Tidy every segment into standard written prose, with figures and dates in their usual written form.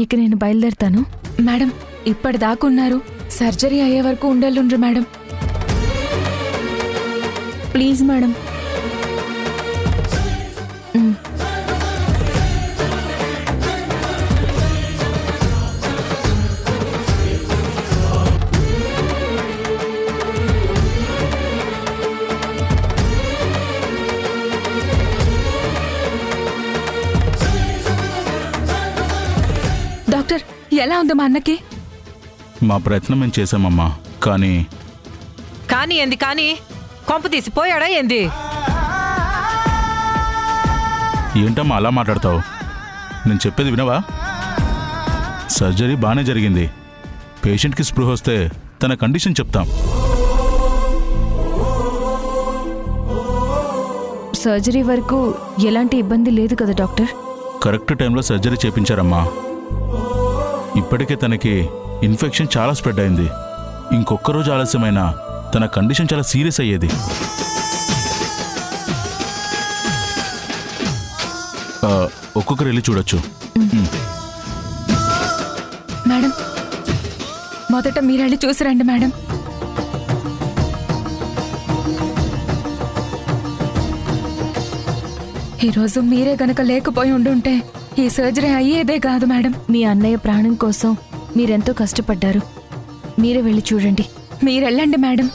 ఇక నేను బయలుదేరుతాను. మేడం ఇప్పటిదాకున్నారు, సర్జరీ అయ్యే వరకు ఉండేళ్ళుండ్రు మేడం. Please madam. డాక్టర్ ఎలా ఉంది మా అన్నకి? మా ప్రయత్నం మేము చేశామమ్మా, కానీ ఏంది కానీ కొంప తీసిపోయాడా ఏంది? ఏంటమ్మా అలా మాట్లాడతావు? నేను చెప్పేది వినవా? సర్జరీ బాగానే జరిగింది. పేషెంట్కి స్పృహ వస్తే తన కండిషన్ చెప్తాం. సర్జరీ వరకు ఎలాంటి ఇబ్బంది లేదు కదా డాక్టర్? కరెక్ట్ టైంలో సర్జరీ చేపించారమ్మా. ఇప్పటికే తనకి ఇన్ఫెక్షన్ చాలా స్ప్రెడ్ అయింది. ఇంకొక రోజు ఆలస్యమైనా తన కండిషన్ చాలా సీరియస్ అయ్యేది. ఒక్కొక్కరు వెళ్ళి చూడొచ్చు. మేడం మొదట మీరెళ్ళి చూసి రండి మేడం. ఈరోజు మీరే గనక లేకపోయి ఉండుంటే ఈ సర్జరీ అయ్యేదే కాదు మేడం. మీ అన్నయ్య ప్రాణం కోసం మీరెంతో కష్టపడ్డారు. మీరే వెళ్ళి చూడండి. మీరెళ్ళండి మేడం.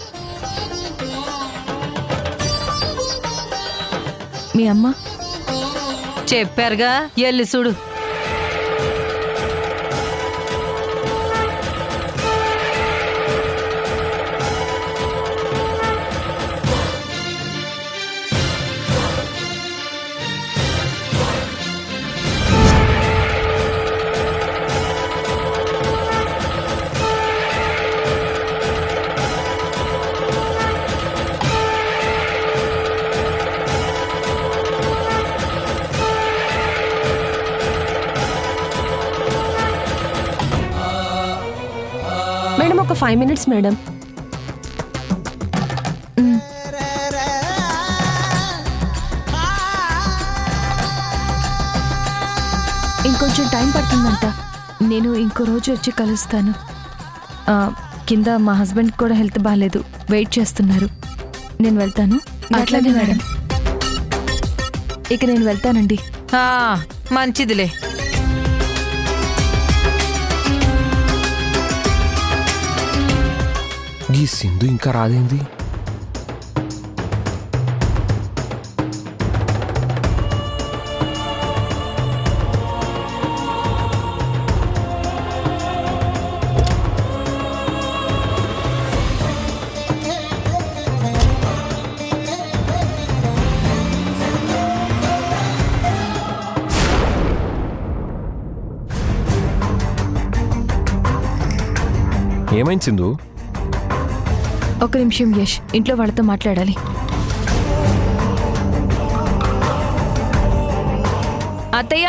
మీ అమ్మ చెప్పారుగా, ఎల్లి చూడు. మేడం ఒక 5 minutes మేడం. ఇంకొంచెం టైం పడుతుందంట. నేను ఇంకో రోజు వచ్చి కలుస్తాను. కింద మా హస్బెండ్ కూడా హెల్త్ బాగాలేదు, వెయిట్ చేస్తున్నారు. నేను వెళ్తాను. అట్లాగే మేడం. ఇక నేను వెళ్తానండి. మంచిదిలే. ఈ సింధు ఇంకా రాదేంది? ఏమైంది సింధు? ఒక నిమిషం యష్, ఇంట్లో వాళ్ళతో మాట్లాడాలి. అత్తయ్య,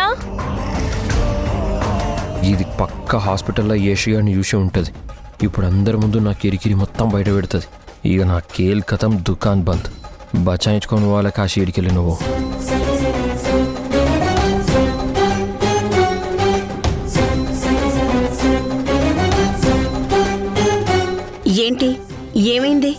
ఇది పక్క హాస్పిటల్లో ఏషియాని చూసే ఉంటుంది. ఇప్పుడు అందరి ముందు నా కిరికిరి మొత్తం బయట పెడుతుంది. ఇక నా కేల్ కథం, దుకాన్ బంద్. బచాయించుకొని వాళ్ళ కాశీ ఇడికెళ్ళి నువ్వు. ఏంటి, ఏమైంది?